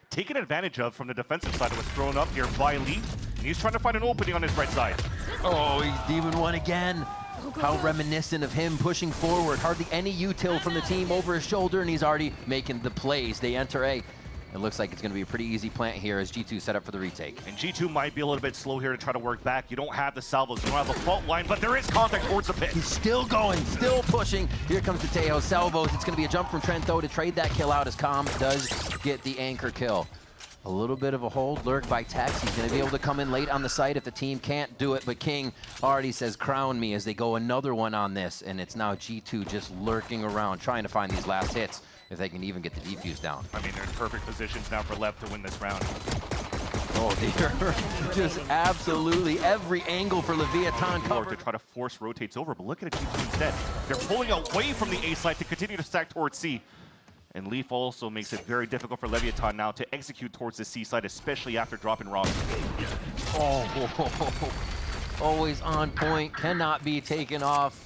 taken advantage of from the defensive side that was thrown up here by Lee. And he's trying to find an opening on his right side. Oh, he's Demon1 again. How reminiscent of him pushing forward. Hardly any util from the team over his shoulder, and he's already making the plays. They enter A. It looks like it's going to be a pretty easy plant here as G2 set up for the retake. And G2 might be a little bit slow here to try to work back. You don't have the salvos, you don't have the fault line, but there is contact towards the pit. He's still going, still pushing. Here comes Mateo, salvos. It's going to be a jump from Trent, though, to trade that kill out as Calm does get the anchor kill. A little bit of a hold lurk by Tex. He's going to be able to come in late on the site if the team can't do it, but kiNgg already says crown me as they go another one on this, and it's now G2 just lurking around, trying to find these last hits if they can even get the defuse down. I mean, they're in perfect positions now for Lev to win this round. Oh, they're just absolutely every angle for LEVIATAN covered. To try to force rotates over, but look at it G2 instead. They're pulling away from the A side to continue to stack towards C. And Leaf also makes it very difficult for LEVIATAN now to execute towards the C side, especially after dropping Rossy. Oh, always on point, cannot be taken off.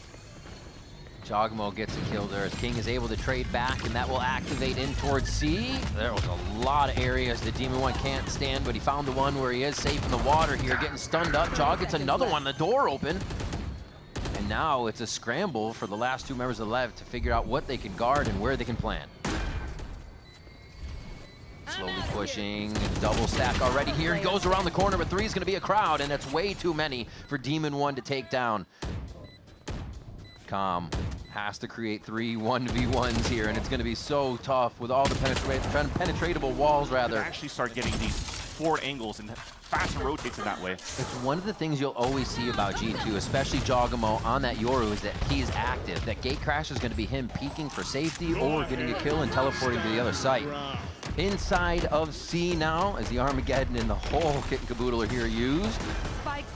jawgemo gets a kill there as kiNgg is able to trade back, and that will activate in towards C. There was a lot of areas that Demon1 can't stand, but he found the one where he is safe in the water here, getting stunned up. Jaw gets another one, the door open. And now it's a scramble for the last two members of Lev to figure out what they can guard and where they can plant. Slowly pushing, double stack already here. He goes around the corner, but three is going to be a crowd, and that's way too many for Demon1 to take down. Calm has to create 3 1v1s here, and it's going to be so tough with all the penetratable walls, rather. Actually start getting these forward angles and faster rotates in that way. It's one of the things you'll always see about G2, especially jawgemo on that Yoru, is that he is active. That gate crash is going to be him peeking for safety or getting a kill and teleporting to the other site. Inside of C now, as the Armageddon and the whole kit and caboodle are here used.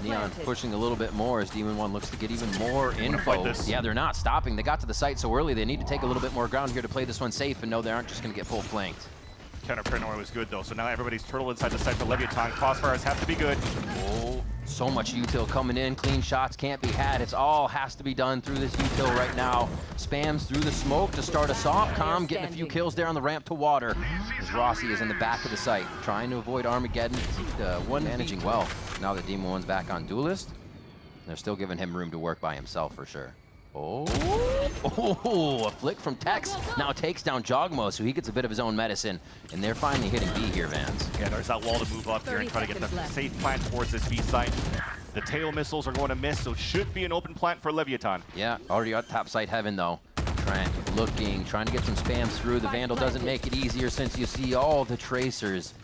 Neon pushing a little bit more as Demon1 looks to get even more info. Yeah, they're not stopping. They got to the site so early, they need to take a little bit more ground here to play this one safe and know they aren't just going to get full flanked. Counter paranoia was good though, so now everybody's turtle inside the site for LEVIATAN. Crossfires have to be good. Oh, so much util coming in. Clean shots can't be had. It's all has to be done through this util right now. Spams through the smoke to start us off. Calm getting a few kills there on the ramp to water as Rossy is in the back of the site, trying to avoid Armageddon. One managing well. Now that Demon1's back on Duelist, they're still giving him room to work by himself for sure. Oh, a flick from Tex now takes down jawgemo, so he gets a bit of his own medicine, and they're finally hitting B here, Vans. Yeah, there's that wall to move up here and try to get the safe plant towards this B site. The tail missiles are going to miss, so it should be an open plant for LEVIATAN. Yeah, already at top site heaven though. Trent looking, trying to get some spams through. The Vandal doesn't make it easier since you see all the tracers.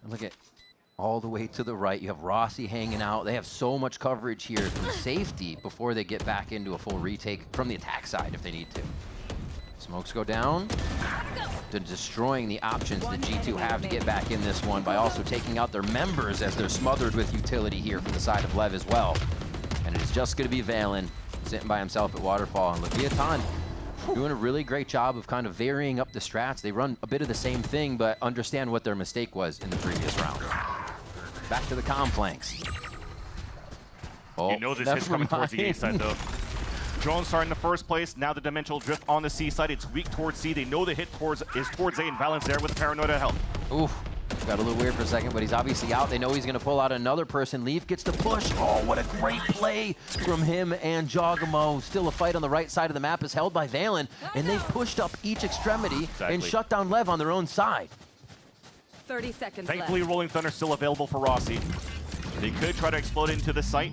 And look at all the way to the right, you have Rossy hanging out. They have so much coverage here from safety before they get back into a full retake from the attack side if they need to. Smokes go down. They're destroying the options that G2 have to get back in this one by also taking out their members as they're smothered with utility here from the side of Lev as well. And it is just going to be valyn sitting by himself at Waterfall. And LEVIATAN doing a really great job of kind of varying up the strats. They run a bit of the same thing, but understand what their mistake was in the previous round. Back to the calm flanks. Oh, you know this is coming towards the A side though. Drone star in the first place. Now the dimensional drift on the C side. It's weak towards C. They know the hit is towards A, and valyn's there with paranoia to help. Oof. Got a little weird for a second, but he's obviously out. They know he's going to pull out another person. Leaf gets the push. Oh, what a great play from him and jawgemo. Still a fight on the right side of the map is held by valyn, and they've pushed up each extremity and shut down Lev on their own side. 30 seconds Thankfully, left. Rolling Thunder still available for Rossy. They could try to explode into the site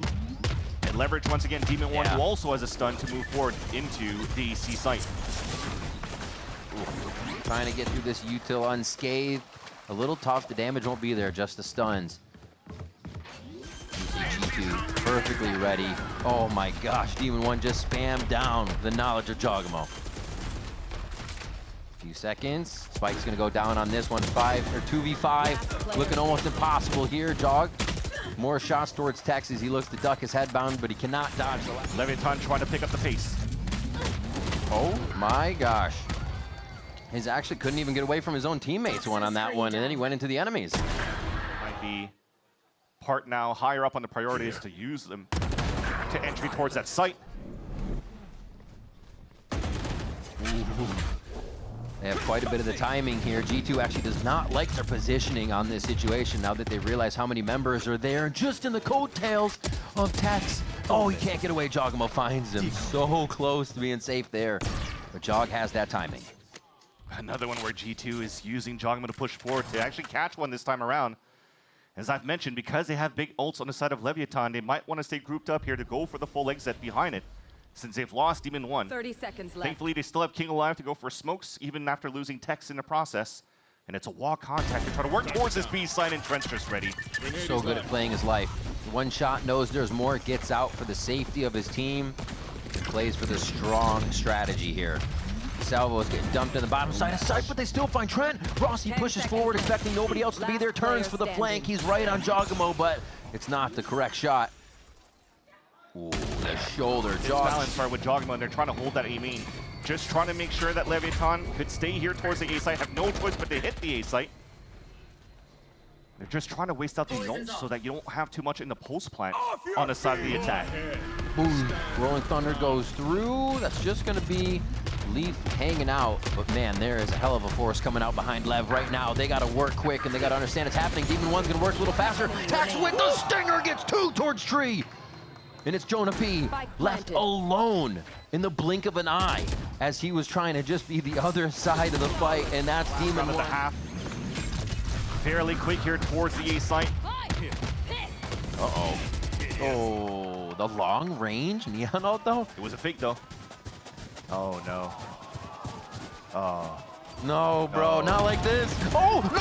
and leverage once again Demon1, who also has a stun to move forward into the C site. Ooh. Trying to get through this util unscathed. A little tough. The damage won't be there, just the stuns. G2 perfectly ready. Oh my gosh, Demon1 just spammed down the knowledge of jawgemo. Few seconds. Spike's gonna go down on this one. 2v5. Looking almost impossible here. Jog. More shots towards Tex as he looks to duck his headbound, but he cannot dodge the left. LEVIATAN trying to pick up the pace. Oh my gosh. His actually couldn't even get away from his own teammates one on that one, and then he went into the enemies. Might be part now higher up on the priorities to use them to entry towards that site. Ooh. They have quite a bit of the timing here. G2 actually does not like their positioning on this situation now that they realize how many members are there. Just in the coattails of Tex. Oh, he can't get away. jawgemo finds him. So close to being safe there. But Jog has that timing. Another one where G2 is using jawgemo to push forward to actually catch one this time around. As I've mentioned, because they have big ults on the side of LEVIATAN, they might want to stay grouped up here to go for the full exit behind it, since they've lost Demon1. 30 seconds left. Thankfully, they still have kiNgg alive to go for smokes, even after losing Tex in the process. And it's a wall contact to try to work towards this B side, and Trent's just ready. So good at playing his life. One shot, knows there's more, gets out for the safety of his team, and plays for the strong strategy here. Salvo is getting dumped in the bottom side of sight, but they still find Trent. Rossy pushes forward, expecting nobody else to be there, turns for the flank. He's right on jawgemo, but it's not the correct shot. Ooh, the shoulder. It's balanced hard with jawgemo, and they're trying to hold that A main. Just trying to make sure that LEVIATAN could stay here towards the A site, have no choice but to hit the A site. They're just trying to waste out the ults so that you don't have too much in the post plant on the side of the attack. Ooh, Rolling Thunder goes through. That's just going to be Leaf hanging out. But man, there is a hell of a force coming out behind Lev right now. They got to work quick, and they got to understand it's happening. Demon1's going to work a little faster. Tax with the stinger, gets two towards tree. And it's JonahP left alone in the blink of an eye as he was trying to just be the other side of the fight, and that's Demon1. The half. Fairly quick here towards the A site. Uh-oh. Oh, the long range neon ult though? It was a fake though. Oh no. Oh. No, bro, not like this. Oh, no!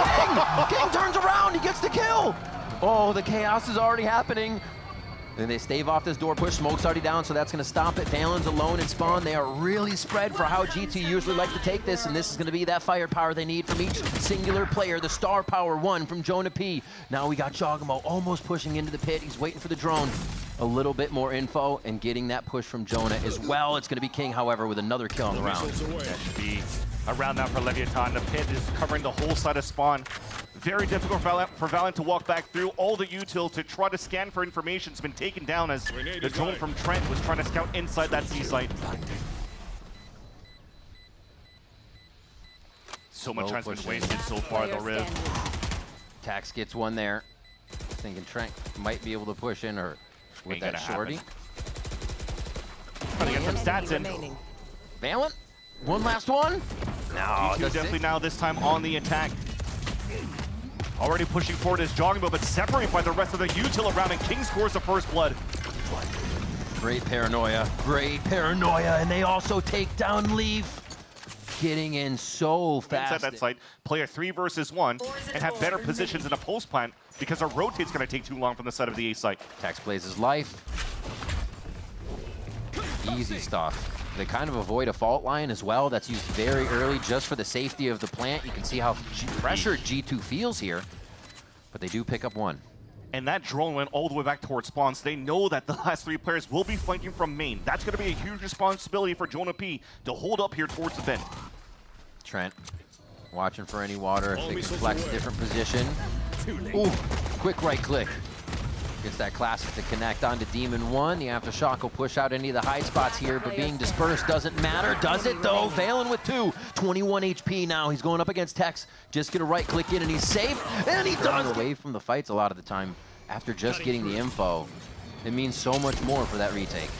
kiNgg! kiNgg turns around, he gets the kill! Oh, the chaos is already happening. Then they stave off this door push. Smoke's already down, so that's going to stop it. valyn's alone in spawn. They are really spread for how G2 usually like to take this, and this is going to be that firepower they need from each singular player. The star power one from JonahP. Now we got jawgemo almost pushing into the pit. He's waiting for the drone. A little bit more info and getting that push from Jonah as well. It's going to be kiNgg, however, with another kill on the round. That should be a round now for LEVIATAN. The pit is covering the whole side of spawn. Very difficult for valyn to walk back through. All the util to try to scan for information has been taken down as the drone from Trent was trying to scout inside that C site. So much time's been wasted so far, though, Riv. Tax gets one there. Thinking Trent might be able to push in or with that shorty. Trying to get some stats in. valyn, one last one. No, definitely now this time on the attack. Already pushing forward is jawgemo, but separated by the rest of the util around, and kiNgg scores the first blood. Great paranoia, and they also take down Leaf. Getting in so fast. Inside that site, player 3 versus 1, and have better positions in a post plant because our rotate's going to take too long from the side of the A site. Tax plays his life. Easy stuff. They kind of avoid a fault line as well. That's used very early just for the safety of the plant. You can see how pressured G2 feels here, but they do pick up one. And that drone went all the way back towards spawn, so they know that the last 3 players will be flanking from main. That's going to be a huge responsibility for JonahP to hold up here towards the vent. Trent watching for any water. If they can flex a different position. Ooh, quick right click. Gets that classic to connect onto Demon1. The Aftershock will push out any of the high spots here, but being dispersed doesn't matter. Does it though? valyn with 2. 21 HP now. He's going up against Tex. Just gonna right click in and he's safe. And he does away from the fights a lot of the time after just getting the info. It means so much more for that retake.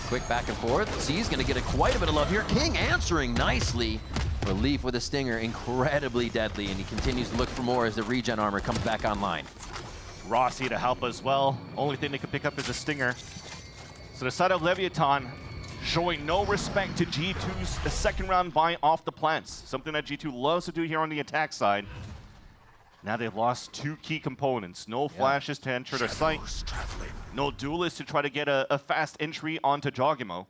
Quick back and forth. C's gonna get quite a bit of love here. kiNgg answering nicely. Relief with a stinger, incredibly deadly, and he continues to look for more as the regen armor comes back online. Rossy to help as well. Only thing they can pick up is a stinger. So the side of LEVIATAN showing no respect to G2's second round buy off the plants. Something that G2 loves to do here on the attack side. Now they've lost 2 key components. No flashes to enter their site. No duelists to try to get a fast entry onto jawgemo.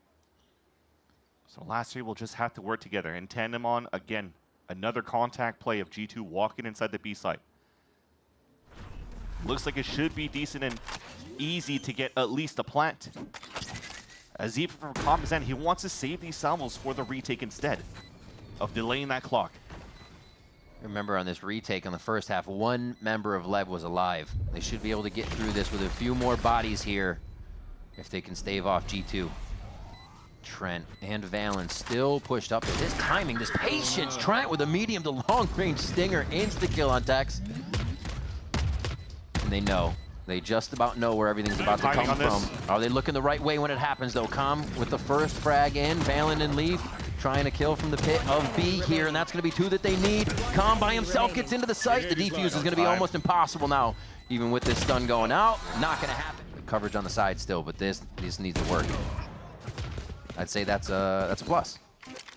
So last 3 will just have to work together. In tandem on, again, another contact play of G2 walking inside the B site. Looks like it should be decent and easy to get at least a plant. As even from Com's end, he wants to save these salvos for the retake instead of delaying that clock. Remember on this retake on the first half, 1 member of Lev was alive. They should be able to get through this with a few more bodies here if they can stave off G2. Trent and valyn still pushed up. This timing, this patience. Trent with a medium to long range stinger, insta-kill on Tex. And they know. They just about know where everything's about to come from. Are they looking the right way when it happens, though? Com with the first frag in. valyn and Leaf trying to kill from the pit of B here, and that's going to be 2 that they need. Com by himself gets into the site. The defuse is going to be almost impossible now, even with this stun going out. Not going to happen. The coverage on the side still, but this needs to work. I'd say that's a plus.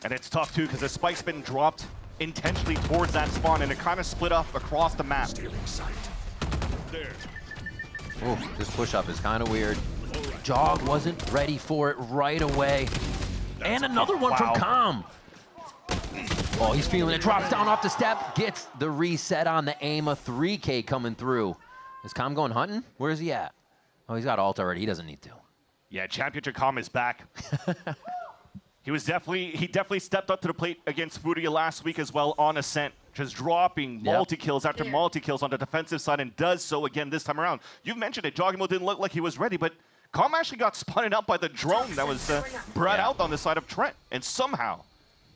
And it's tough, too, because the spike's been dropped intentionally towards that spawn, and it kind of split up across the map. Oh, this push-up is kind of weird. Jog wasn't ready for it right away. And another one from Com. Oh, he's feeling it. Drops down off the step. Gets the reset on the aim. A 3K coming through. Is Com going hunting? Where is he at? Oh, he's got ult already. He doesn't need to. Yeah, Championship Com is back. He definitely stepped up to the plate against Furia last week as well on Ascent, just dropping multi-kills after multi-kills on the defensive side, and does so again this time around. You mentioned it, jawgemo didn't look like he was ready, but Com actually got spun up by the drone that was brought out on the side of Trent, and somehow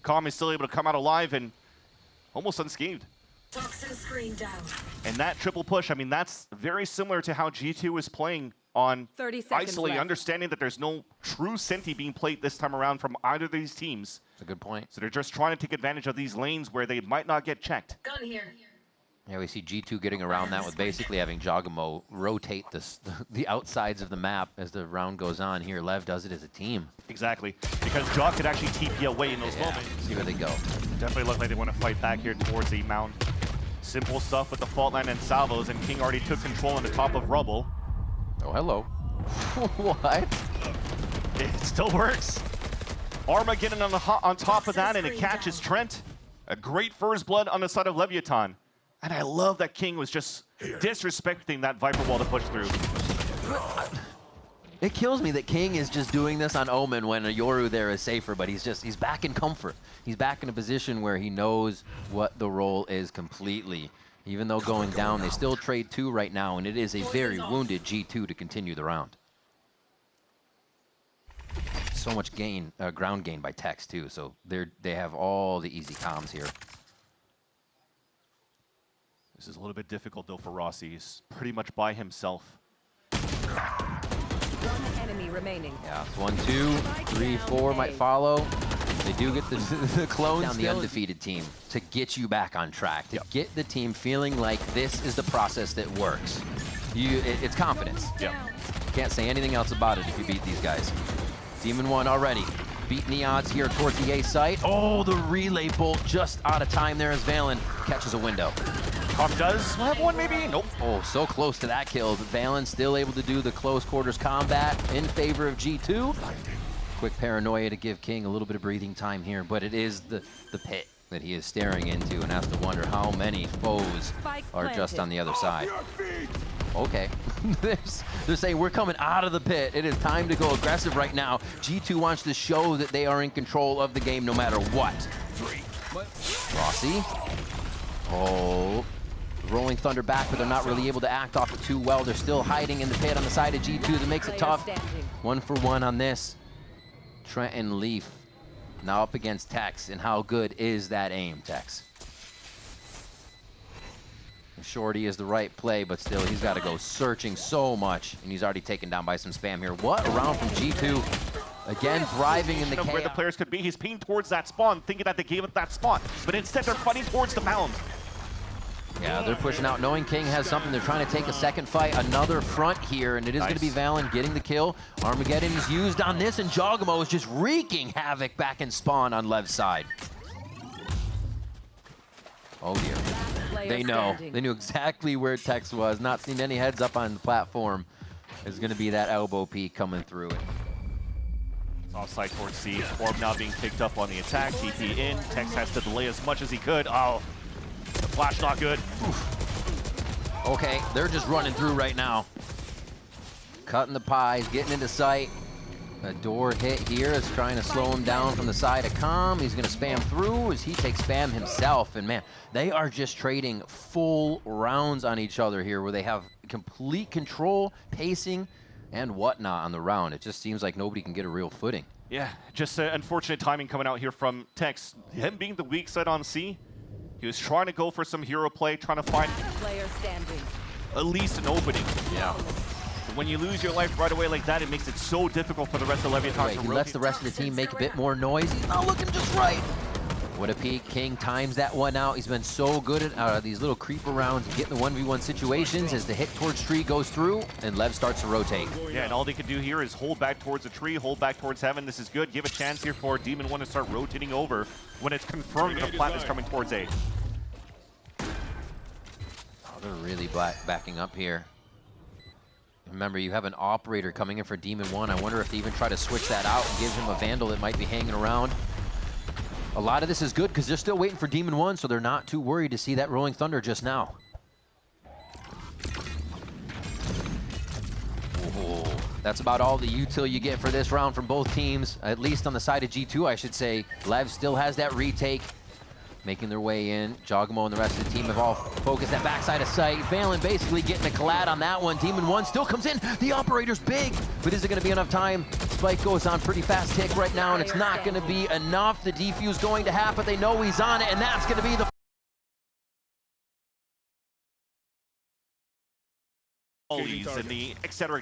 Com is still able to come out alive and almost unscathed. Toxin screen down. And that triple push, I mean, that's very similar to how G2 was playing on 30 seconds Isolate, left. understanding that there's no true Senti being played this time around from either of these teams. That's a good point. So they're just trying to take advantage of these lanes where they might not get checked. Gun here. Yeah, we see G2 getting around that with basically having jawgemo rotate the outsides of the map as the round goes on here. Lev does it as a team. Exactly, because Jaw could actually TP away in those moments. See where they go. Definitely look like they want to fight back here towards the mound. Simple stuff with the fault line and salvos, and kiNgg already took control on the top of Rubble. Oh, hello. What? It still works. Arma getting on top of that, and it catches Trent. A great first blood on the side of LEVIATAN. And I love that kiNgg was just disrespecting that Viper wall to push through. It kills me that kiNgg is just doing this on Omen when a Yoru there is safer, but he's back in comfort. He's back in a position where he knows what the role is completely. Even though going down, they still trade 2 right now, and it is a very wounded G2 to continue the round. So much gain, ground gain by Tex too, so they have all the easy comms here. This is a little bit difficult though for Rossy. He's pretty much by himself. One enemy remaining. Yeah, it's 1, 2, 3, 4 might follow. They do get the clones down the undefeated team to get you back on track, to get the team feeling like this is the process that works. It's confidence. Yep. Can't say anything else about it if you beat these guys. Demon1 already beating the odds here towards the A site. Oh, the relay bolt just out of time there as valyn catches a window. Com does have one maybe? Nope. Oh, so close to that kill. valyn still able to do the close quarters combat in favor of G2. Quick paranoia to give kiNgg a little bit of breathing time here, but it is the pit that he is staring into and has to wonder how many foes are just on the other side. Okay. They're saying we're coming out of the pit. It is time to go aggressive right now. G2 wants to show that they are in control of the game no matter what. Rossy. Oh. Rolling Thunder back, but they're not really able to act off it too well. They're still hiding in the pit on the side of G2. That makes it tough. 1 for 1 on this. Trent and Leaf now up against Tex, and how good is that aim, Tex? Shorty is the right play, but still he's got to go searching so much, and he's already taken down by some spam here. What a round from G2. Again, thriving in the chaos. Where the players could be, he's pinged towards that spawn, thinking that they gave it that spot, but instead they're fighting towards the mound. Yeah, they're pushing out, knowing kiNgg has something. They're trying to take a second fight, another front here, and it is going to be valyn getting the kill. Armageddon is used on this, and jawgemo is just wreaking havoc back in spawn on Lev's side. Oh dear. They know. They knew exactly where Tex was. Not seen any heads up on the platform. There's going to be that elbow peek coming through it. Offside towards C. Orb now being picked up on the attack. TP in. Tex has to delay as much as he could. Oh. The flash not good. Oof. Okay, they're just running through right now. Cutting the pies, getting into sight. A door hit here is trying to slow him down from the side of Com. He's gonna spam through as he takes spam himself. And man, they are just trading full rounds on each other here where they have complete control, pacing, and whatnot on the round. It just seems like nobody can get a real footing. Yeah, just unfortunate timing coming out here from Tex. Him being the weak side on C, he was trying to go for some hero play, trying to find Player standing. at least an opening. Yeah. When you lose your life right away like that, it makes it so difficult for the rest of Leviathan Right, to he rotate. lets the rest of the team make a bit more noise. He's not looking just right. What a peek. kiNgg times that one out. He's been so good at these little creeper rounds and getting the 1v1 situations as the hit towards tree goes through and Lev starts to rotate. Yeah, and all they can do here is hold back towards the tree, hold back towards heaven. This is good. Give a chance here for Demon1 to start rotating over when it's confirmed the plat is coming towards A. Oh, they're really backing up here. Remember, you have an operator coming in for Demon1. I wonder if they even try to switch that out and give him a Vandal that might be hanging around. A lot of this is good because they're still waiting for Demon1, so they're not too worried to see that Rolling Thunder just now. Oh, that's about all the util you get for this round from both teams, at least on the side of G2, I should say. Lev still has that retake, making their way in. jawgemo and the rest of the team have all focused that backside of sight. valyn basically getting a collab on that one. Demon1 still comes in. The operator's big, but is it going to be enough time? Spike goes on pretty fast tick right now, and it's not going to be enough. The defuse going to happen. They know he's on it, and that's going to be the and the et cetera,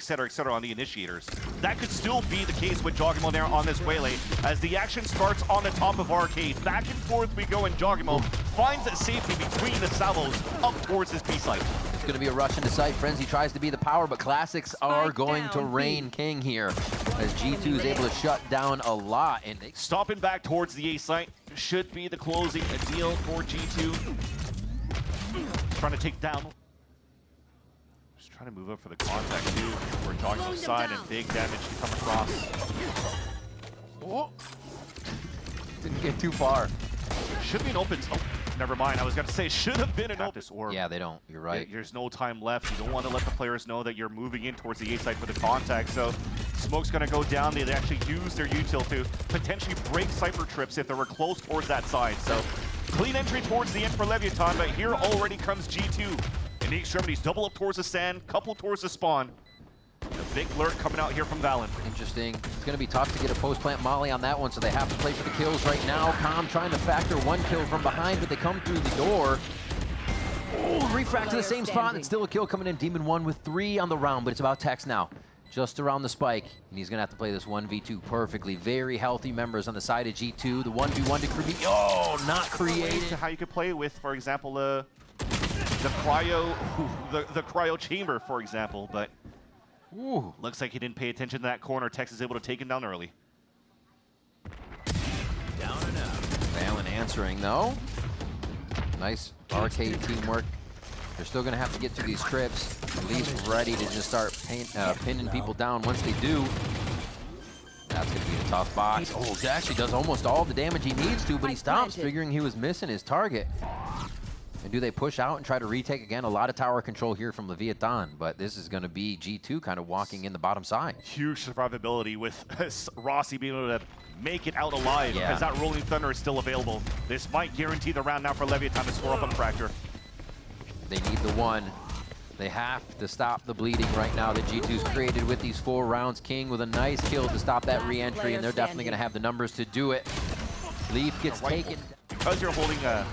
on the initiators. That could still be the case with jawgemo there on this waylay as the action starts on the top of Arcade. Back and forth we go, and jawgemo finds a safety between the salvos up towards his B site. It's going to be a rush into sight. Frenzy tries to be the power, but Classics are going to reign king here as G2 is able to shut down a lot. And they stopping back towards the A site should be the closing deal for G2. Trying to take down. Just trying to move up for the contact too. We're jawgemo's side and big damage to come across. Oh. Didn't get too far. Should be an open. Oh, never mind. I was going to say should have been an open. Or yeah, they don't. You're right. There's no time left. You don't want to let the players know that you're moving in towards the A site for the contact. So smoke's going to go down. They actually use their util to potentially break Cypher trips if they were close towards that side. So clean entry towards the end for Leviathan, but here already comes G2. In the extremities, double up towards the sand, couple towards the spawn. A big lurk coming out here from valyn. Interesting. It's going to be tough to get a post-plant molly on that one, so they have to play for the kills right now. Calm trying to factor one kill from behind, but they come through the door. Oh, refract to the same spot, and still a kill coming in. Demon1 with 3 on the round, but it's about Tex now. Just around the spike, and he's going to have to play this 1v2 perfectly. Very healthy members on the side of G2. The 1v1 to create. Oh, not created. How you could play with, for example, the cryo chamber, for example, but ooh, looks like he didn't pay attention to that corner. Tex is able to take him down early. Down and out. valyn answering though. Nice arcade teamwork. They're still going to have to get through these trips. At least ready to just start pinning people down once they do. That's going to be a tough box. Oh, he actually does almost all the damage he needs to, but he stops, figuring he was missing his target. And do they push out and try to retake again? A lot of tower control here from Leviathan, but this is going to be G2 kind of walking in the bottom side. Huge survivability with Rossy being able to make it out alive because that Rolling Thunder is still available. This might guarantee the round now for Leviathan to score up on Fracture. They need the one. They have to stop the bleeding right now that G2's created with these 4 rounds. kiNgg with a nice kill to stop that re-entry, and they're definitely going to have the numbers to do it. Leaf gets taken. Because you're holding a...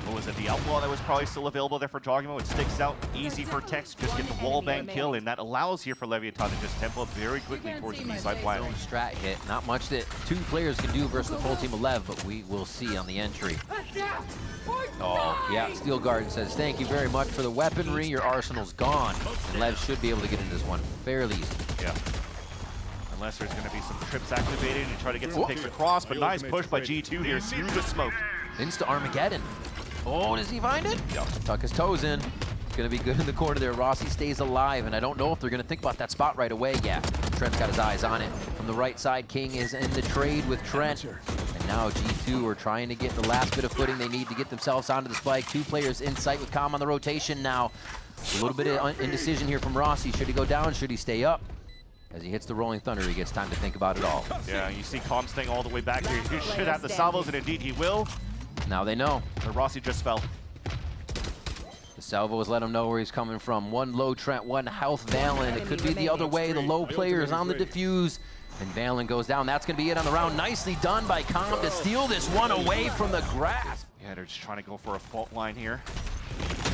What was it, the Outlaw that was probably still available there for jawgemo? It sticks out, easy for Tex, just get the wallbang kill, and that allows here for Leviathan to just tempo up very quickly towards the B-side flank. Strat hit, not much that 2 players can do versus the full team of Lev, but we will see on the entry. Oh, yeah, Steel Garden says, thank you very much for the weaponry, your arsenal's gone. And Lev should be able to get into this one fairly easy. Yeah. Unless there's going to be some trips activated and try to get some picks across, but nice push by G2 here through the smoke. Insta Armageddon. Oh, does he find it? Yeah. Tuck his toes in. Gonna be good in the corner there. Rossy stays alive, and I don't know if they're gonna think about that spot right away. Yeah, Trent's got his eyes on it. From the right side, kiNgg is in the trade with Trent. And now G2 are trying to get the last bit of footing they need to get themselves onto the spike. 2 players in sight with Calm on the rotation now. A little bit of indecision here from Rossy. Should he go down? Should he stay up? As he hits the Rolling Thunder, he gets time to think about it all. Yeah, you see Calm staying all the way back here. He should have the salvos, and indeed he will. Now they know. But Rossy just fell. The salvos let him know where he's coming from. 1 low Trent, 1 health valyn. It could be the other way. The low players on the defuse. And valyn goes down. That's going to be it on the round. Nicely done by kiNgg to steal this one away from the grasp. Yeah, they're just trying to go for a fault line here.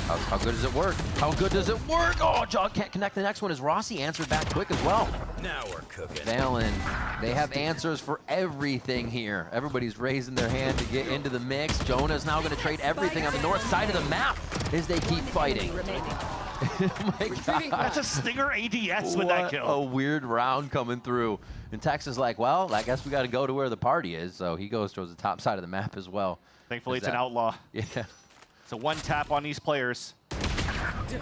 How good does it work? How good does it work? Oh, Jog can't connect the next one as Rossy answered back quick as well. Now we're cooking. valyn, they have answers for everything here. Everybody's raising their hand to get into the mix. Jonah's now going to trade everything on the north side of the map as they keep fighting. Oh my God. That's a Stinger ADS with that kill. A weird round coming through. And Tex is like, well, I guess we got to go to where the party is. So he goes towards the top side of the map as well. Thankfully, it's an outlaw. Yeah. It's a one tap on these players.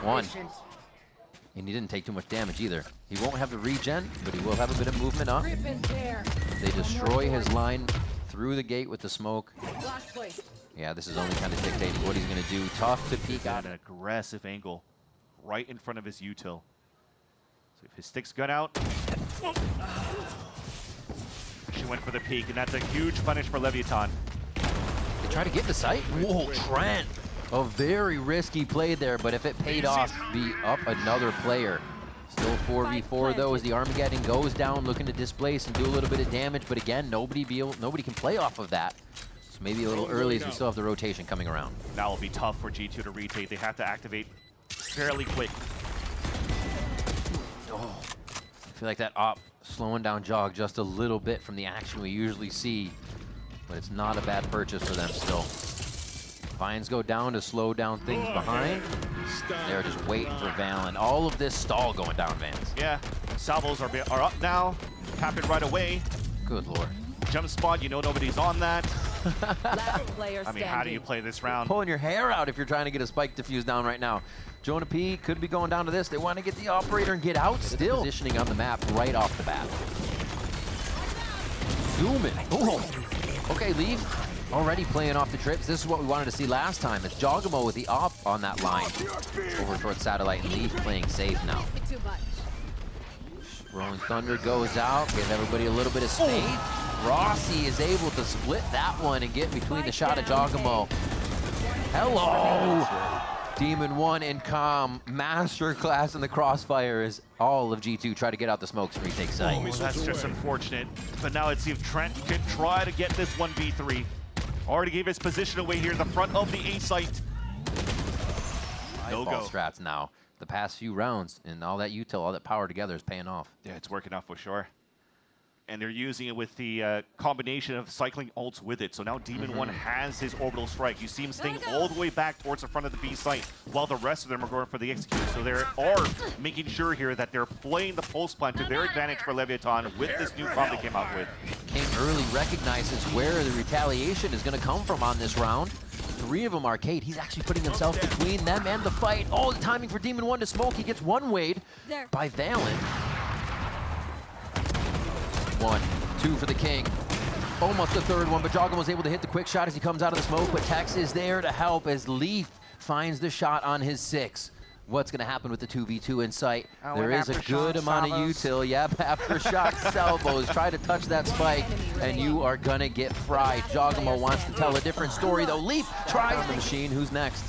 One. And he didn't take too much damage either. He won't have the regen, but he will have a bit of movement up. They destroy his line through the gate with the smoke. Yeah, this is only kind of dictating what he's going to do. Tough to peek out. An aggressive angle right in front of his util. So if his stick's gun out, she went for the peek, and that's a huge punish for LEVIATAN. They try to get the site. Whoa, Trent. A very risky play there, but if it paid off, be up another player. Still 4v4 though as the Armageddon goes down, looking to displace and do a little bit of damage, but again, nobody can play off of that. So maybe a little early as we still have the rotation coming around. Now it'll be tough for G2 to retake. They have to activate fairly quick. Oh, I feel like that op slowing down Jog just a little bit from the action we usually see, but it's not a bad purchase for them still. Vines go down to slow down things behind. They're just waiting for valyn. All of this stall going down, Vans. Yeah, salvos are up now. Happen right away. Good Lord. Jump spot, you know nobody's on that. Last player I mean, how do you play this round? Pulling your hair out if you're trying to get a spike defuse down right now. JonahP could be going down to this. They want to get the operator and get out still. Positioning on the map right off the bat. Zoom in. Oh. Okay, leave. Already playing off the trips. This is what we wanted to see last time. It's jawgemo with the op on that line. Over towards Satellite and Leaf playing safe now. Rolling Thunder goes out. Give everybody a little bit of space. Rossy is able to split that one and get between the shot of jawgemo. Hello! Demon1 and kiNgg. Masterclass in the crossfire as all of G2 try to get out the smokes and retake site. Oh, that's just unfortunate. But now it seems Trent can try to get this 1v3. Already gave his position away here in the front of the A site. No go. Strats now. The past few rounds and all that util, all that power together is paying off. Yeah, it's working out for sure. And they're using it with the combination of cycling ults with it. So now Demon1 has his orbital strike. You see him staying all the way back towards the front of the B site, while the rest of them are going for the execute. So they are making sure here that they're playing the pulse plan to their advantage for LEVIATAN with this new comp they came out with. King early recognizes where the retaliation is going to come from on this round. 3 of them arcade. He's actually putting himself between them and the fight. Oh, the timing for Demon1 to smoke. He gets one wade by valyn. 1, 2 for the King. Almost the third one, but jawgemo was able to hit the quick shot as he comes out of the smoke, but Tex is there to help as Leaf finds the shot on his 6. What's going to happen with the 2v2 in sight? There is a good amount of util. Yep, after shots, salvos. Try to touch that spike, and you are going to get fried. Jawgemo wants to tell a different story, though. Leaf tries the machine. Who's next?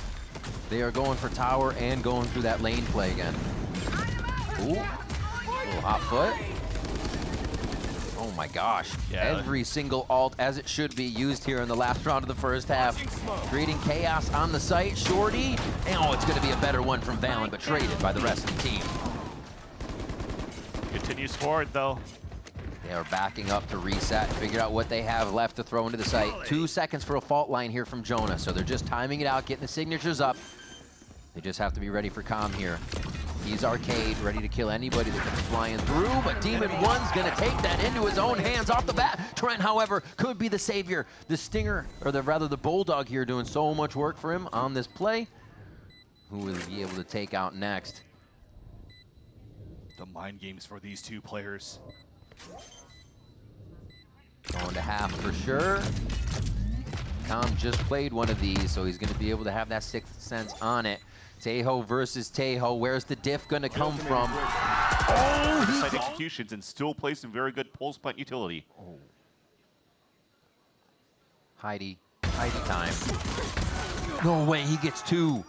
They are going for tower and going through that lane play again. Ooh, little hot foot. Oh my gosh. Yeah. Every single alt, as it should be, used here in the last round of the first half. Creating chaos on the site. Shorty. And oh, it's going to be a better one from valyn, but traded by the rest of the team. Continues forward, though. They are backing up to reset and figure out what they have left to throw into the site. 2 seconds for a fault line here from Jonah, so they're just timing it out, getting the signatures up. They just have to be ready for kiNgg here. He's arcade, ready to kill anybody that comes flying through, but Demon1's gonna take that into his own hands off the bat. Trent, however, could be the savior. The Stinger, or rather the Bulldog here, doing so much work for him on this play. Who will he be able to take out next? The mind games for these two players. Going to half for sure. kiNgg just played one of these, so he's gonna be able to have that 6th sense on it. Tejo versus Tejo. Where's the diff gonna come from? Oh, side executions and still plays some very good pulse plant utility. Oh. Heidi time. No way, he gets 2.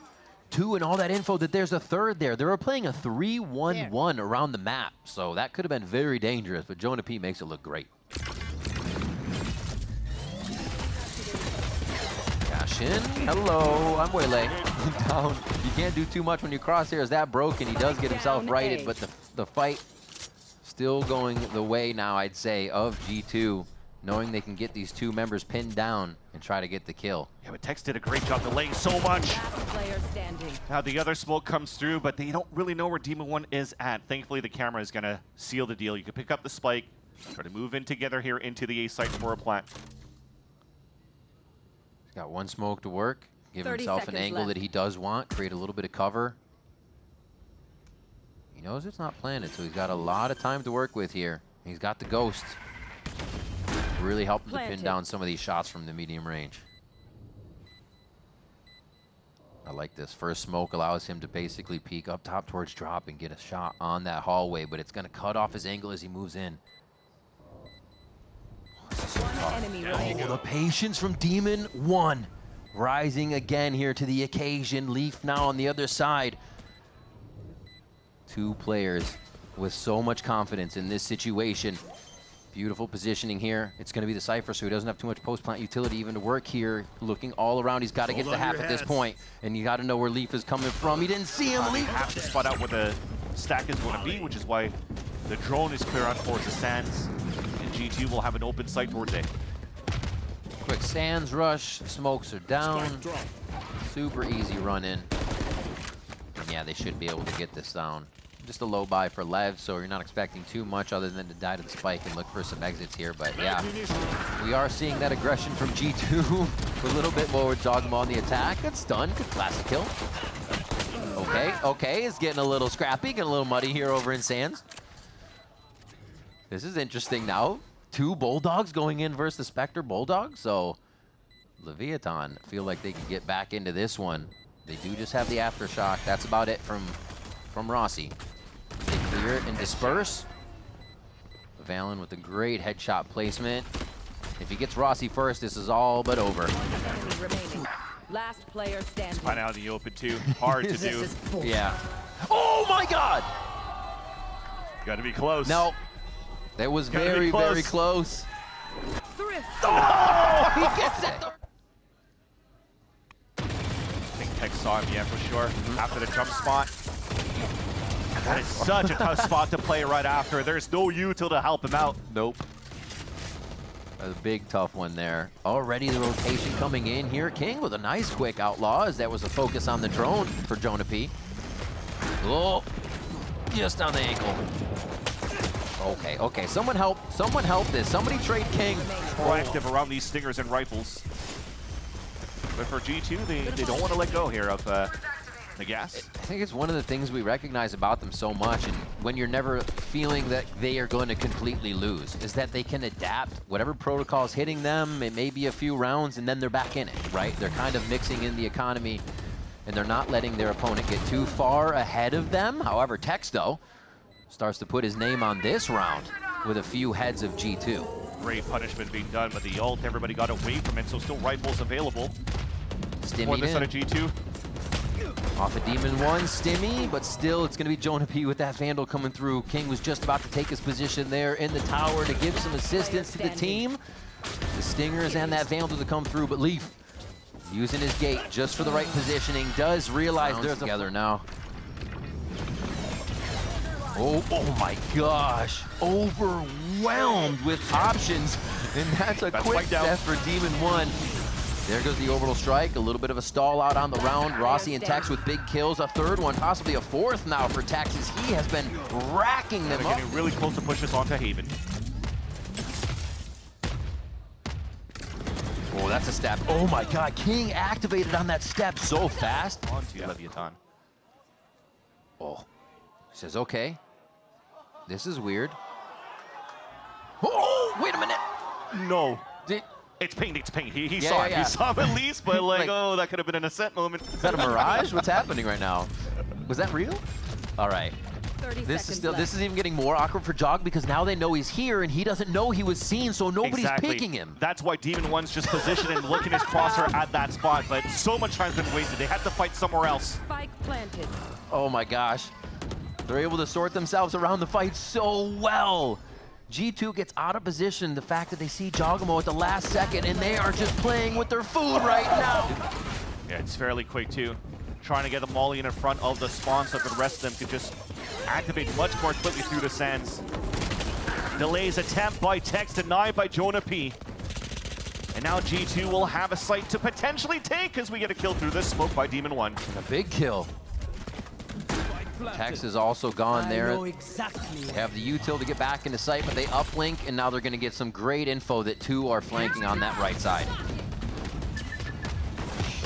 two and all that info that there's a third there. They were playing a 3-1-1 around the map, so that could have been very dangerous, but JonahP makes it look great. Cash in. Hello, I'm way late. Down. You can't do too much when you crosshairs that broken. He does get himself righted, but the fight still going the way now, I'd say, of G2, knowing they can get these two members pinned down and try to get the kill. Yeah, but Tex did a great job delaying so much. Last player standing. Now the other smoke comes through, but they don't really know where Demon1 is at. Thankfully, the camera is going to seal the deal. You can pick up the spike, try to move in together here into the A site for a plant. He's got one smoke to work. Give 30 himself an seconds angle left. that he does want. Create a little bit of cover. He knows it's not planted, so he's got a lot of time to work with here. He's got the ghost. Really helped him to pin Planted. down some of these shots from the medium range. I like this. First smoke allows him to basically peek up top towards drop and get a shot on that hallway, but it's going to cut off his angle as he moves in. One enemy remaining. Oh, the patience from Demon1. Rising again here to the occasion. Leaf now on the other side. Two players with so much confidence in this situation. Beautiful positioning here. It's going to be the Cypher, so he doesn't have too much post-plant utility even to work here. Looking all around, he's got to get the half at this point. And you got to know where Leaf is coming from. He didn't see him. They Leaf. have to spot out where the stack is going to be, which is why the drone is clear on towards the sands. And G2 will have an open site towards A. Quick sands rush. Smokes are down. Super easy run in. And yeah, they should be able to get this down. Just a low buy for Lev, so you're not expecting too much other than to die to the spike and look for some exits here. But yeah, we are seeing that aggression from G2. A little bit more jawgemo on the attack. Good stun, good classic kill. Okay, it's getting a little scrappy, getting a little muddy here over in Sands. This is interesting now. Two Bulldogs going in versus the Spectre Bulldog. So Leviathan feel like they can get back into this one. They do just have the aftershock. That's about it from Rossy. They clear it and disperse. Valyn with a great headshot placement. If he gets Rossy first, this is all but over. Enemy remaining. Last player standing. Find out in the open too. Hard to do. Yeah. Oh my God! Got to be close. No. That was Gotta be very, close. very close. Thrift. Oh! He gets it! I think Tex saw him, yeah, for sure. After the jump spot. That is such a tough spot to play right after. There's no util to help him out. Nope. A big tough one there. Already the rotation coming in here. kiNgg with a nice quick outlaw as that was a focus on the drone for JonahP. Oh, just on the ankle. Okay. Someone help this. Somebody trade kiNgg. Proactive around these stingers and rifles. But for G2, they don't want to let go here of the gas. I think it's one of the things we recognize about them so much, and when you're never feeling that they are going to completely lose, is that they can adapt. Whatever protocol is hitting them, it may be a few rounds, and then they're back in it, right? They're kind of mixing in the economy, and they're not letting their opponent get too far ahead of them. However, Tex, though, starts to put his name on this round with a few heads of G2. Great punishment being done, but the ult, everybody got away from it, so still rifles available for Stimmied this side in. of G2. Off of Demon1, Stimmy, but still it's going to be JonahP with that Vandal coming through. kiNgg was just about to take his position there in the tower to give some assistance to the team. The Stingers and that Vandal to come through, but Leaf using his gate just for the right positioning, does realize there's together now. Oh my gosh, overwhelmed with options, and that's a quick death for Demon1. There goes the orbital strike, a little bit of a stall out on the round. Rossy and Tex with big kills, a third one, possibly a fourth now for Tex, as he has been racking them They're up. getting really close to push us onto Haven. Oh, that's a step. Oh my God, kiNgg activated on that step so fast. Onto Leviathan. Oh, he says, okay, this is weird. Oh, wait a minute. No. Did, It's pinged. He Yeah, saw it. yeah. He saw him at least, but like, Like- oh, that could have been an ascent moment. is that a mirage? What's happening right now? Was that real? All right. 30 This seconds is still, left. this is even getting more awkward for Jog because now they know he's here and he doesn't know he was seen, so nobody's Exactly. picking him. That's why Demon1's just positioned and looking his crosshair at that spot, but so much time's been wasted. They had to fight somewhere else. Spike planted. Oh my gosh. They're able to sort themselves around the fight so well. G2 gets out of position. The fact that they see jawgemo at the last second and they are just playing with their food right now. Yeah, it's fairly quick too. Trying to get the molly in front of the spawn so that the rest of them could just activate much more quickly through the sands. Delays attempt by Tex, denied by JonahP. And now G2 will have a site to potentially take as we get a kill through this smoke by Demon1. And a big kill. Tex is also gone there. Exactly. They have the util to get back into sight, but they uplink, and now they're going to get some great info that two are flanking on that right side.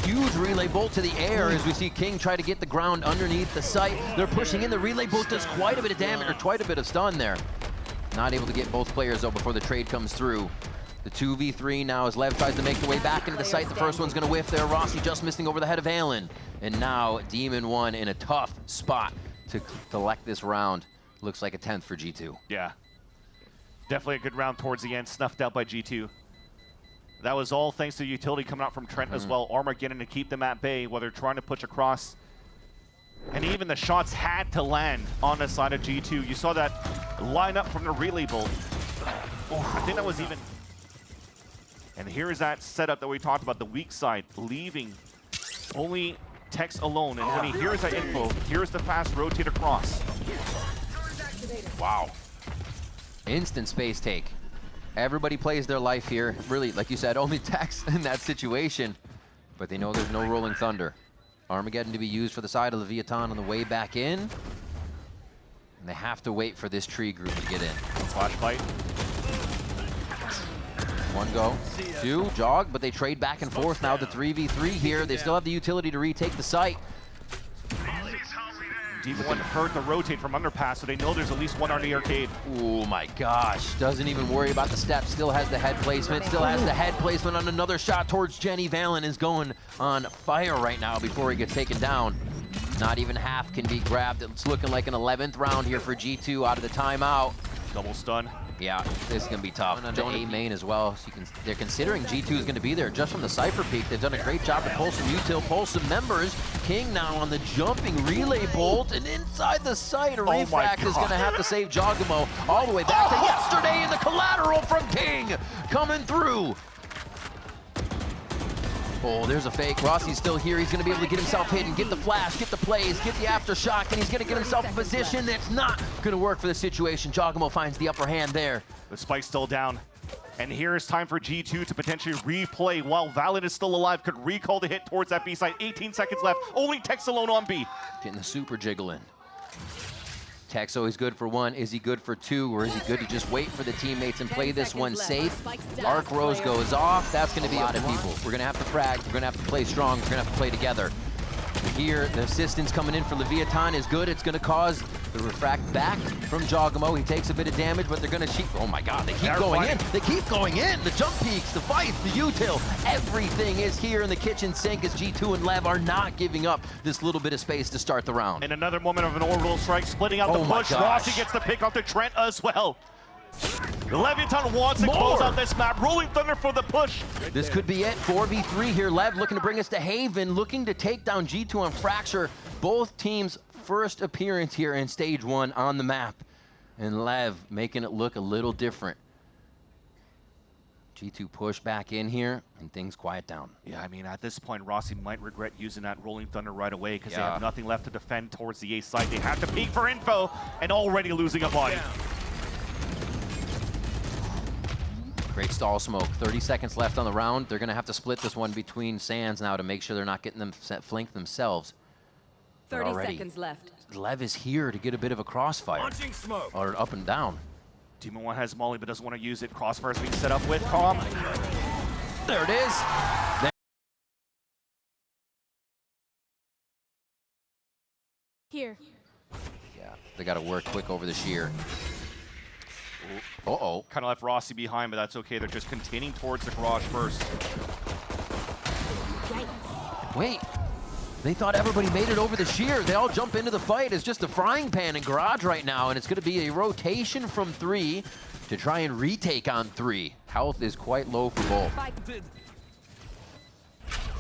Huge relay bolt to the air as we see kiNgg try to get the ground underneath the site. They're pushing in. The relay bolt does quite a bit of damage, or quite a bit of stun there. Not able to get both players though before the trade comes through. The 2v3 now as Lev tries to make the way back into the site. The first one's going to whiff there. Rossy just missing over the head of valyn. And now Demon1 in a tough spot to collect this round. Looks like a 10th for G2. Yeah. Definitely a good round towards the end, snuffed out by G2. That was all thanks to utility coming out from Trent as well. Armor getting to keep them at bay while they're trying to push across. And even the shots had to land on the side of G2. You saw that line up from the relay bolt. Oh, I think that was even... And here is that setup that we talked about, the weak side, leaving only Tex alone. And when he hears that info, here's the fast rotate across. Wow. Instant space take. Everybody plays their life here. Really, like you said, only Tex in that situation. But they know there's no rolling thunder. Armageddon to be used for the side of LEVIATAN on the way back in. And they have to wait for this tree group to get in. Flashlight. One go, two, jog, but they trade back and forth now. The 3v3 here. They still have the utility to retake the site. Demon1 heard the rotate from underpass, so they know there's at least one on the arcade. Oh my gosh. Doesn't even worry about the step. Still has the head placement. Still has the head placement on another shot towards Jenny. valyn is going on fire right now before he gets taken down. Not even half can be grabbed. It's looking like an 11th round here for G2 out of the timeout. Double stun. Yeah, this is going to be tough. On the A main as well. So they're considering G2 is going to be there just from the Cypher peak. They've done a great job to pull some util, pull some members. kiNgg now on the jumping relay bolt, and inside the site, a refact is going to have to save jawgemo all the way back to yesterday, and the collateral from kiNgg coming through. Oh, there's a fake. Rossy's still here. He's going to be able to get himself hit and get the flash, get the plays, get the aftershock, and he's going to get himself a position that's not going to work for the situation. jawgemo finds the upper hand there. The spike's still down. And here is time for G2 to potentially replay while valyn is still alive. Could recall the hit towards that B side. 18 seconds left. Only Tex alone on B. Getting the super jiggle in. Tex always good for one. Is he good for two, or is he good to just wait for the teammates and play this one safe? Arc Rose goes off. That's going to be a lot of people. We're going to have to frag. We're going to have to play strong. We're going to have to play together. Here, the assistance coming in for LEVIATAN is good. It's going to cause the refract back from jawgemo. He takes a bit of damage, but they're going to cheat. Oh my God, they keep going in. They keep going in. The jump peaks, the fights, the util. Everything is here in the kitchen sink as G2 and Lev are not giving up this little bit of space to start the round. And another moment of an orbital strike, splitting out the push. Rossy gets the pick off the Trent as well. LEVIATAN wants to close out this map. Rolling Thunder for the push. This could be it. 4v3 here. Lev looking to bring us to Haven, looking to take down G2 on Fracture. Both teams' first appearance here in stage one on the map. And Lev making it look a little different. G2 push back in here, and things quiet down. Yeah, I mean, at this point, Rossy might regret using that Rolling Thunder right away because they have nothing left to defend towards the A side. They have to peek for info, and already losing a body. Great stall smoke. 30 seconds left on the round. They're going to have to split this one between sands now to make sure they're not getting them flanked themselves. 30 seconds left. Lev is here to get a bit of a crossfire. Launching smoke. Or up and down. Demon1 has Molly but doesn't want to use it. Crossfire is being set up with Calm. There it is. Here. Yeah, they got to work quick over the shear. Uh-oh. Kind of left Rossy behind, but that's okay. They're just containing towards the garage first. Wait. They thought everybody made it over the sheer. They all jump into the fight. It's just a frying pan in Garage right now, and it's going to be a rotation from 3 to try and retake on 3. Health is quite low for both.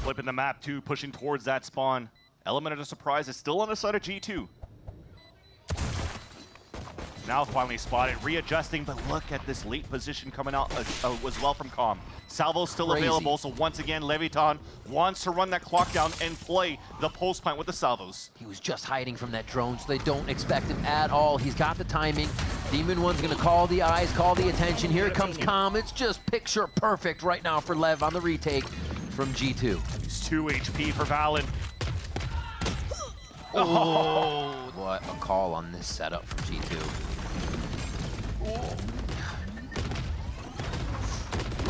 Flipping the map too, pushing towards that spawn. Element of the surprise is still on the side of G2. Now finally spotted, readjusting, but look at this late position coming out as well from Calm. Salvo's still available, so once again, LEVIATAN wants to run that clock down and play the post plant with the salvos. He was just hiding from that drone, so they don't expect him at all. He's got the timing. Demon1's gonna call the eyes, call the attention. Here comes Calm. It's just picture perfect right now for Lev on the retake from G2. It's 2 HP for valyn. Oh, what a call on this setup from G2.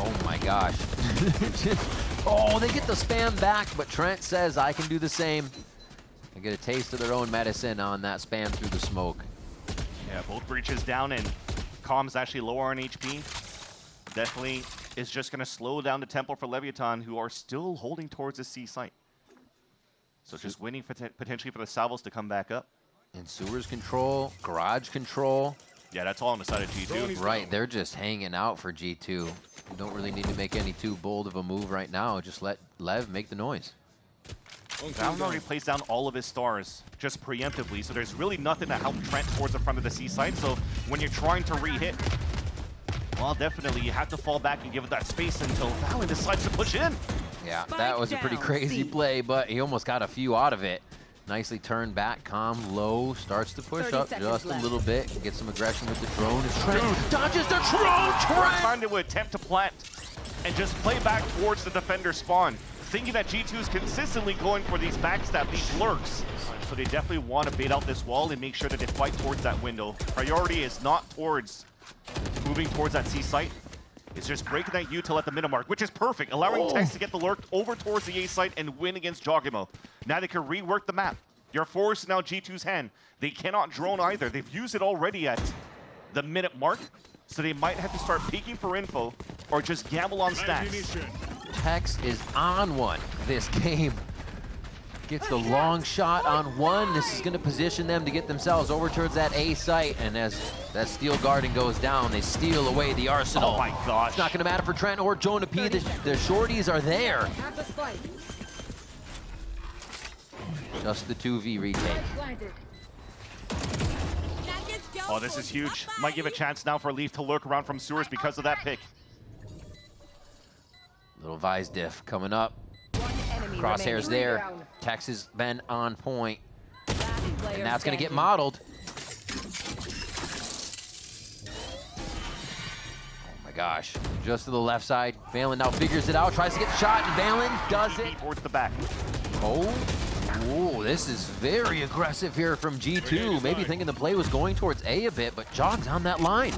Oh my gosh. Oh, they get the spam back, but Trent says I can do the same. They get a taste of their own medicine on that spam through the smoke. Yeah, both breaches down, and Calm's actually lower on HP. Definitely is just going to slow down the tempo for LEVIATAN, who are still holding towards the C site. So just waiting for potentially for the salvos to come back up. And sewers control, garage control. Yeah, that's all on the side of G2. Right, they're just hanging out for G2. You don't really need to make any too bold of a move right now. Just let Lev make the noise. valyn already plays down all of his stars just preemptively, so there's really nothing to help Trent towards the front of the C site. So when you're trying to re-hit, well, definitely you have to fall back and give it that space until valyn decides to push in. Yeah, that was a pretty crazy play, but he almost got a few out of it. Nicely turned back, Calm low, starts to push up just a little bit, get some aggression with the drone. As Trent dodges the drone, Trent! Time to attempt to plant and just play back towards the defender spawn, thinking that G2 is consistently going for these backstab, these lurks. So they definitely want to bait out this wall and make sure that they fight towards that window. Priority is not towards moving towards that C site. It's just breaking that util at the minute mark, which is perfect, allowing Tex to get the lurk over towards the A site and win against jawgemo. Now they can rework the map. Your force is now G2's hand. They cannot drone either. They've used it already at the minute mark, so they might have to start peeking for info or just gamble on stacks. Tex is on one this game. Gets the long shot on one. This is going to position them to get themselves over towards that A site. And as that steel garden goes down, they steal away the arsenal. Oh my gosh. It's not going to matter for Trent or JonahP. The shorties are there. Just the 2v retake. Oh, this is huge. Might give a chance now for Leaf to lurk around from sewers because of that pick. Little Vise diff coming up. Crosshairs there. Tex has been on point. And that's going to get modeled. Oh my gosh. Just to the left side. valyn now figures it out. Tries to get the shot, and valyn does it. Towards the back. Oh, this is very aggressive here from G2. Maybe thinking the play was going towards A a bit, but Jog's on that line.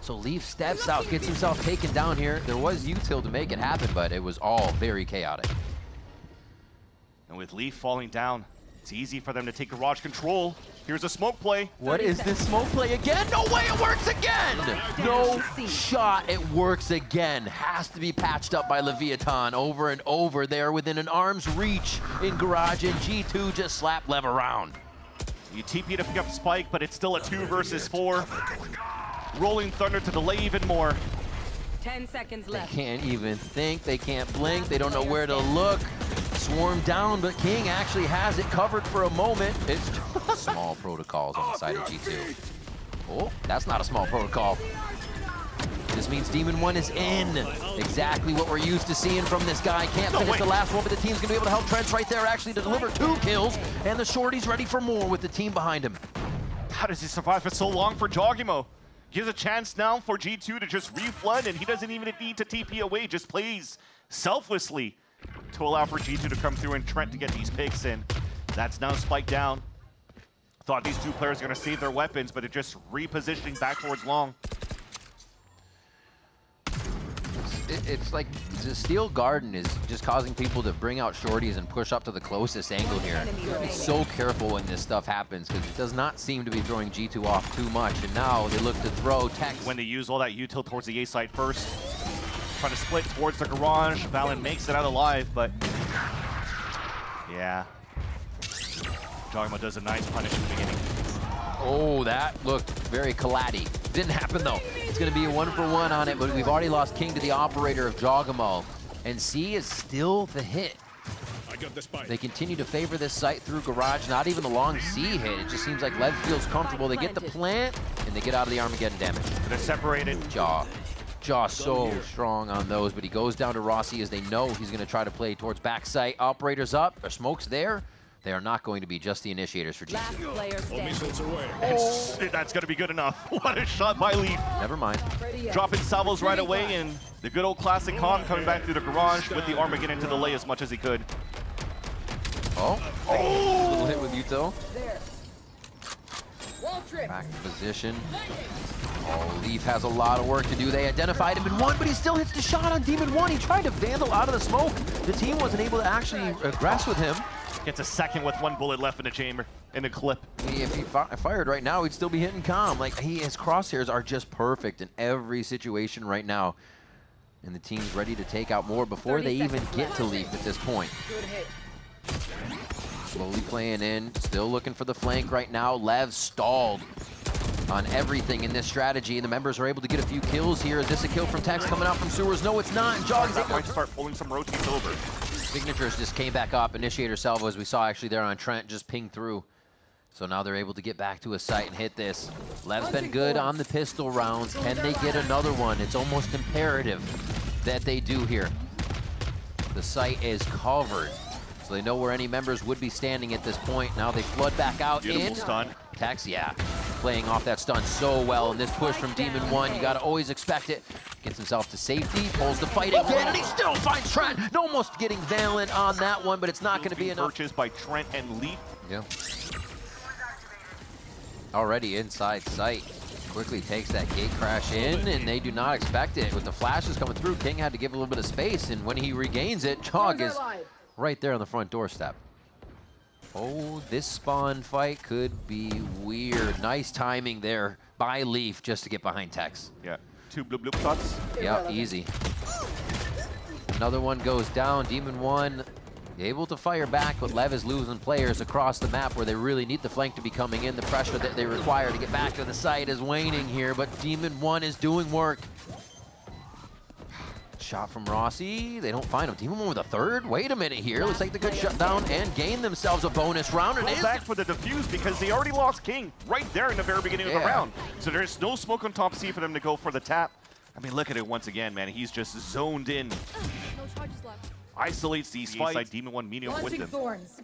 So Leaf steps out, gets himself taken down here. There was util to make it happen, but it was all very chaotic. And with Leaf falling down, it's easy for them to take garage control. Here's a smoke play. What is this smoke play again? No way, it works again! No shot, it works again. Has to be patched up by LEVIATAN over and over there within an arm's reach in garage, and G2 just slap Lev around. You TP to pick up Spike, but it's still a 2 versus 4. Rolling Thunder to delay even more. 10 seconds left. They can't even think, they can't blink, they don't know where to look. Swarm down, but kiNgg actually has it covered for a moment. It's small protocols on the side of G2. Oh, that's not a small protocol. This means Demon1 is in. Exactly what we're used to seeing from this guy. Can't finish the last one, but the team's gonna be able to help Trent right there actually to deliver 2 kills, and the shorty's ready for more with the team behind him. How does he survive for so long for jawgemo? Gives a chance now for G2 to just reflood, and he doesn't even need to TP away, just plays selflessly to allow for G2 to come through and Trent to get these picks in. That's now spiked down. Thought these 2 players were going to save their weapons, but they're just repositioning back towards long. It's like the steel garden is just causing people to bring out shorties and push up to the closest angle here. Be so careful when this stuff happens, because it does not seem to be throwing G2 off too much. And now they look to throw Tex. When they use all that util towards the A side first, trying to split towards the garage. valyn makes it out alive, but yeah, jawgemo does a nice punish in the beginning. Oh, that looked very Kaladi. Didn't happen though. It's going to be a 1-for-1 on it, but we've already lost kiNgg to the operator of jawgemo. And C is still the hit. They continue to favor this site through garage, not even the long C hit. It just seems like Lev feels comfortable. They get the plant, and they get out of the Armageddon damage. They're separated. Jaw so strong on those, but he goes down to Rossy as they know he's going to try to play towards backside. Operators up, their smoke's there. They are not going to be just the initiators for G2. And that's going to be good enough. What a shot by Leaf. Never mind. Dropping salvos right away, and the good old classic Con coming back through the garage with the Armageddon to delay as much as he could. Oh, little hit with Uto. Back in position. Oh, Leaf has a lot of work to do. They identified him in one, but he still hits the shot on Demon1. He tried to vandal out of the smoke. The team wasn't able to actually aggress with him. Gets a second with one bullet left in the chamber, in the clip. If he fired right now, he'd still be hitting calm. Like, his crosshairs are just perfect in every situation right now. And the team's ready to take out more before they even get to Leaf at this point. Slowly playing in, still looking for the flank right now. Lev stalled on everything in this strategy, and the members are able to get a few kills here. Is this a kill from Tex coming out from sewers? No, it's not. Jog's that might start pulling some rotates over. Signatures just came back up. Initiator salvo, as we saw actually there on Trent, just pinged through. So now they're able to get back to a site and hit this. Lev's been good on the pistol rounds. Can they get another one? It's almost imperative that they do here. The site is covered, so they know where any members would be standing at this point. Now they flood back out. Beautiful stun. Tex, yeah, playing off that stun so well. And this push from Demon1, you gotta always expect it. Gets himself to safety, pulls the fight again, and he still finds Trent. Almost getting Valyn on that one, but it's not gonna be enough. Purchased by Trent and Leaf. Yeah. Already inside sight. Quickly takes that gate crash in, and they do not expect it. With the flashes coming through, kiNgg had to give a little bit of space, and when he regains it, Jog is right there on the front doorstep. Oh, this spawn fight could be weird. Nice timing there by Leaf just to get behind Tex. Yeah, 2 bloop bloop shots. Yeah, easy. Another one goes down. Demon1 able to fire back, but Lev is losing players across the map where they really need the flank to be coming in. The pressure that they require to get back to the site is waning here, but Demon1 is doing work. Shot from Rossy. They don't find him. Demon1 with a third? Wait a minute here. Looks like they could shut down and gain themselves a bonus round. And back for the defuse because they already lost kiNgg right there in the very beginning of the round. So there's no smoke on top C for them to go for the tap. I mean, look at it once again, man. He's just zoned in. No charges left. Isolates these fights. Demon1 meeting up with them. Thorns.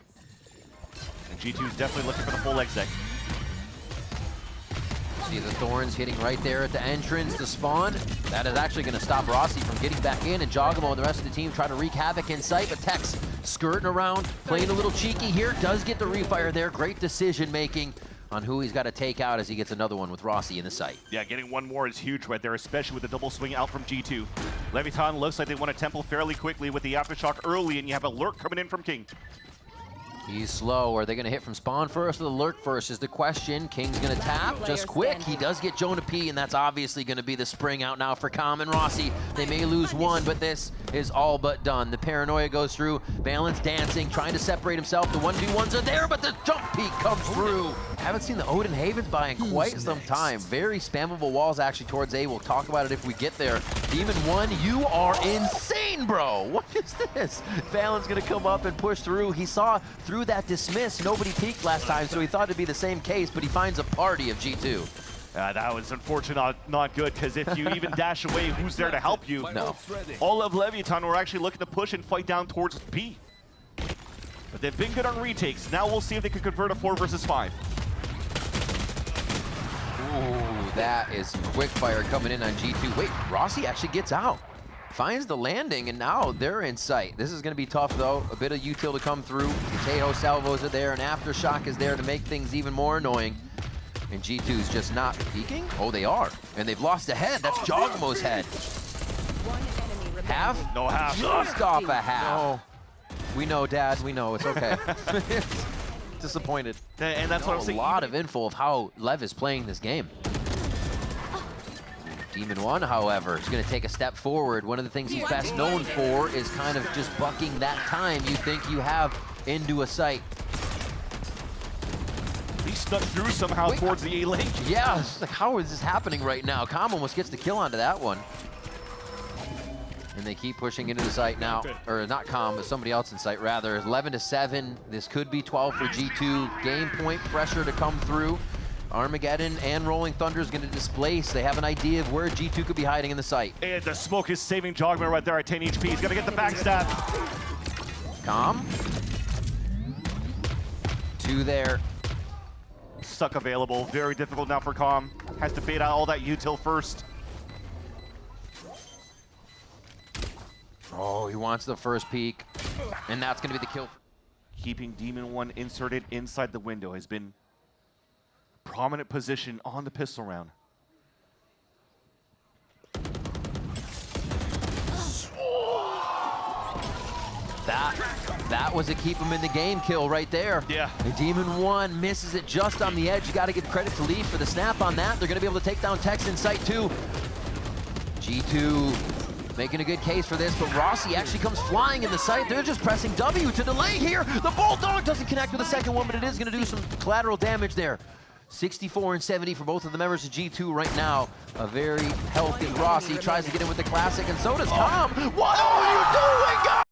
And G2 is definitely looking for the full exec. See the Thorns hitting right there at the entrance to spawn. That is actually going to stop Rossy from getting back in, and jawgemo and the rest of the team try to wreak havoc in sight, but Tex skirting around, playing a little cheeky here, does get the refire there. Great decision making on who he's got to take out as he gets another one with Rossy in the sight. Yeah, getting one more is huge right there, especially with the double swing out from G2. LEVIATAN looks like they want to temple fairly quickly with the aftershock early, and you have a lurk coming in from kiNgg. He's slow. Are they going to hit from spawn first or the lurk first is the question. kiNgg's going to tap just quick. He does get JonahP, and that's obviously going to be the spring out now for Com and Rossy. They may lose one, but this is all but done. The paranoia goes through. Valyn's dancing, trying to separate himself. The 1v1s are there, but the jump peek comes through. Haven't seen the Odin Havens by in quite some time. Very spammable walls actually towards A. We'll talk about it if we get there. Demon1, you are insane, bro. What is this? Valyn's going to come up and push through. He saw through that dismiss. Nobody peeked last time, so he thought it'd be the same case, but he finds a party of G2. That was unfortunate, not good, because if you even dash away, who's there to help you? No. All of LEVIATAN were actually looking to push and fight down towards B. But they've been good on retakes. Now we'll see if they can convert a 4 versus 5. Ooh, that is some quick fire coming in on G2. Wait, Rossy actually gets out. Finds the landing, and now they're in sight. This is going to be tough, though. A bit of util to come through. Potato salvos are there, and aftershock is there to make things even more annoying. And G2's just not peeking? Oh, they are. And they've lost a head. That's jawgemo's head. Half? No half. Just off a half. No. We know, Dad. We know. It's okay. Disappointed. And that's what I'm saying. A lot of info of how Lev is playing this game. Demon1, however, is going to take a step forward. One of the things he's best known for is kind of just bucking that time you think you have into a site. He snuck through somehow Wait. towards the A lane. Yeah, it's like, how is this happening right now? Calm almost gets the kill onto that one. And they keep pushing into the site now. Or not Calm, but somebody else in sight rather. 11-7. This could be 12 for G2. Game point pressure to come through. Armageddon and Rolling Thunder is going to displace. They have an idea of where G2 could be hiding in the site. And the smoke is saving jawgemo right there at 10 HP. He's going to get the backstab. Calm. 2 there. Suck available. Very difficult now for Calm. Has to bait out all that util first. Oh, he wants the first peek. And that's going to be the kill. Keeping Demon1 inserted inside the window has been prominent position on the pistol round. That was a keep him in the game kill right there. Yeah. The Demon1 misses it just on the edge. You got to give credit to Leaf for the snap on that. They're going to be able to take down Tex in sight too. G2 making a good case for this, but Rossy actually comes flying in the sight. They're just pressing W to delay here. The Bulldog doesn't connect with the second one, but it is going to do some collateral damage there. 64 and 70 for both of the members of G2 right now. A very healthy Rossy tries to get in with the classic, and so does Calm. What are you doing, guys?